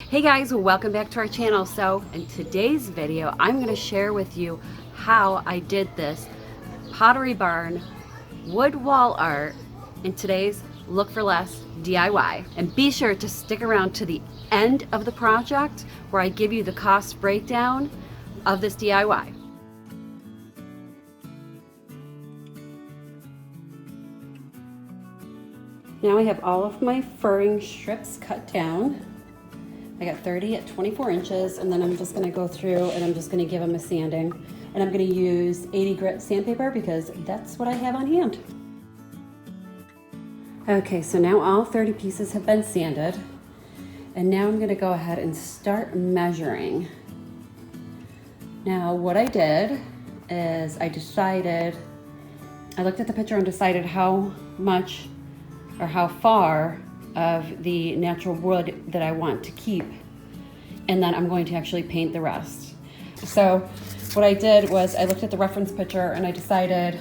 Hey guys, welcome back to our channel. So in today's video, I'm going to share with you how I did this Pottery Barn wood wall art in today's Look for Less DIY. And be sure to stick around to the end of the project where I give you the cost breakdown of this DIY. Now I have all of my furring strips cut down. I got 30 at 24 inches, and then I'm just gonna go through and I'm just gonna give them a sanding. And I'm gonna use 80 grit sandpaper because that's what I have on hand. Okay, so now all 30 pieces have been sanded. And now I'm gonna go ahead and start measuring. Now what I did is I looked at the picture and decided how much or how far of the natural wood that I want to keep, and then I'm going to actually paint the rest. So what I did was I looked at the reference picture and I decided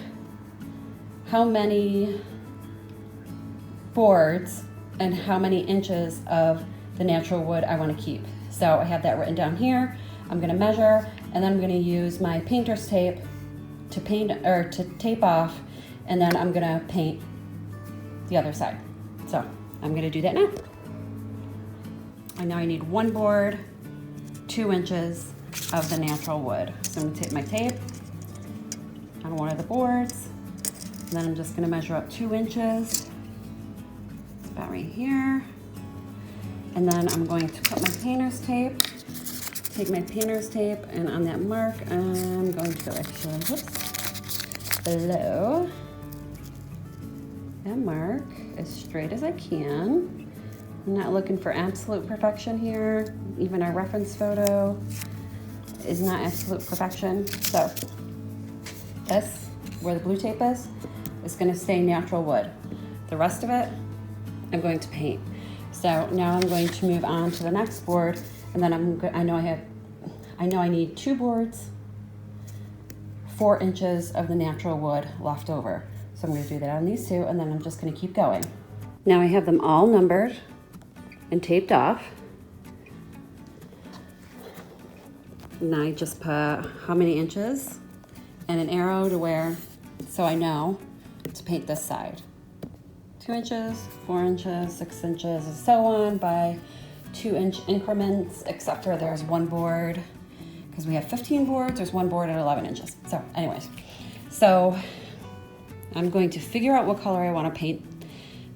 how many boards and how many inches of the natural wood I want to keep. So I have that written down here. I'm going to measure, and then I'm going to use my painter's tape to paint or to tape off, and then I'm going to paint the other side. So I'm gonna do that now. And now I need one board, 2 inches of the natural wood. So I'm gonna take my tape on one of the boards, and then I'm just gonna measure up 2 inches. It's about right here. And then I'm going to put my painter's tape, take my painter's tape, and on that mark, I'm going to go actually, below that mark as straight as I can. I'm not looking for absolute perfection here. Even our reference photo is not absolute perfection. So this, where the blue tape is gonna stay natural wood. The rest of it, I'm going to paint. So now I'm going to move on to the next board, and then I know I need 2 boards, 4 inches of the natural wood left over. So I'm going to do that on these 2, and then I'm just going to keep going. Now I have them all numbered and taped off. And I just put how many inches and an arrow to where, so I know to paint this side. 2 inches, 4 inches, 6 inches, and so on by 2-inch increments, except for there's one board, because we have 15 boards, there's one board at 11 inches. So anyways, so I'm going to figure out what color I want to paint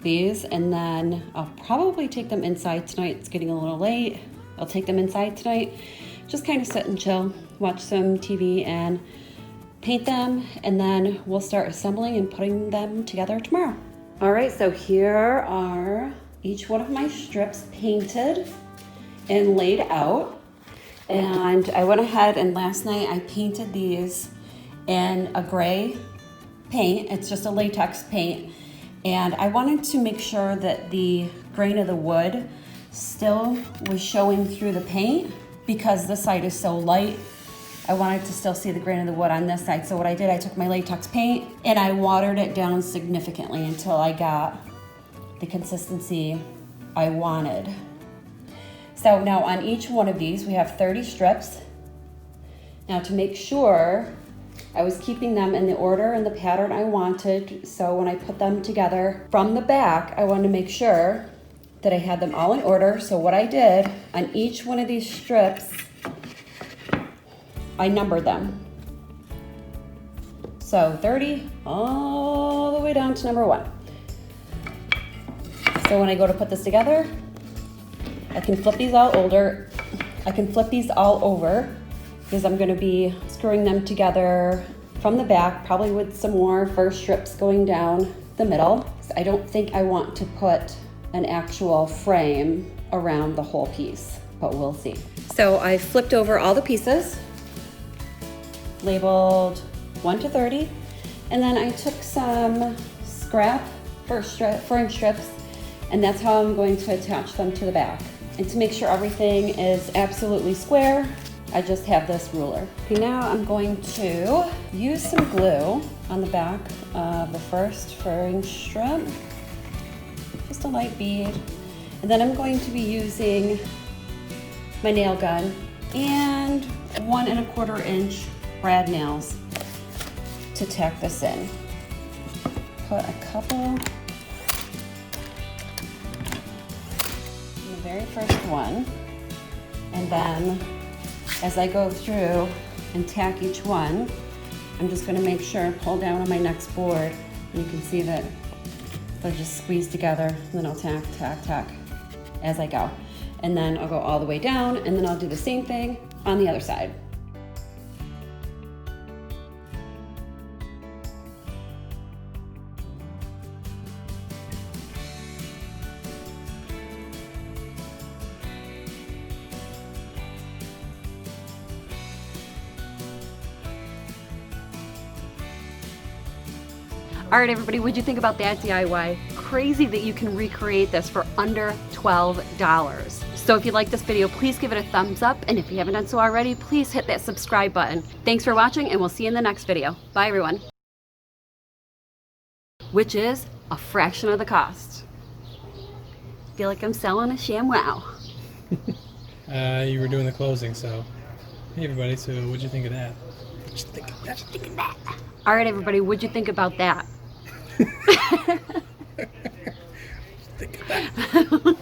these, and then I'll probably take them inside tonight. It's getting a little late. I'll take them inside tonight, just kind of sit and chill, watch some TV and paint them, and then we'll start assembling and putting them together tomorrow. All right, so here are each one of my strips painted and laid out. And I went ahead and last night I painted these in a gray paint. It's just a latex paint, and I wanted to make sure that the grain of the wood still was showing through the paint because this side is so light. I wanted to still see the grain of the wood on this side. So what I did, I took my latex paint and I watered it down significantly until I got the consistency I wanted. So now on each one of these we have 30 strips. Now to make sure I was keeping them in the order and the pattern I wanted, so when I put them together from the back, I wanted to make sure that I had them all in order. So what I did, on each one of these strips, I numbered them. So 30 all the way down to number 1. So when I go to put this together, I can flip these all over because I'm going to be screwing them together from the back, probably with some more first strips going down the middle. So I don't think I want to put an actual frame around the whole piece, but we'll see. So I flipped over all the pieces, labeled 1 to 30, and then I took some scrap furring strips, and that's how I'm going to attach them to the back. And to make sure everything is absolutely square, I just have this ruler. Okay, now I'm going to use some glue on the back of the first furring strip, just a light bead. And then I'm going to be using my nail gun, and 1 1/4 inch brad nails to tack this in. Put a couple in the very first one, and then as I go through and tack each one, I'm just going to make sure, pull down on my next board, and you can see that they'll just squeeze together, and then I'll tack, tack, tack as I go. And then I'll go all the way down, and then I'll do the same thing on the other side. All right, everybody, what'd you think about that DIY? Crazy that you can recreate this for under $12. So if you like this video, please give it a thumbs up. And if you haven't done so already, please hit that subscribe button. Thanks for watching, and we'll see you in the next video. Bye, everyone. Which is a fraction of the cost. Feel like I'm selling a ShamWow. You were doing the closing, so. Hey, everybody, so what'd you think of that? What'd you think of that? What'd you think of that? All right, everybody, what'd you think about that? Think of that.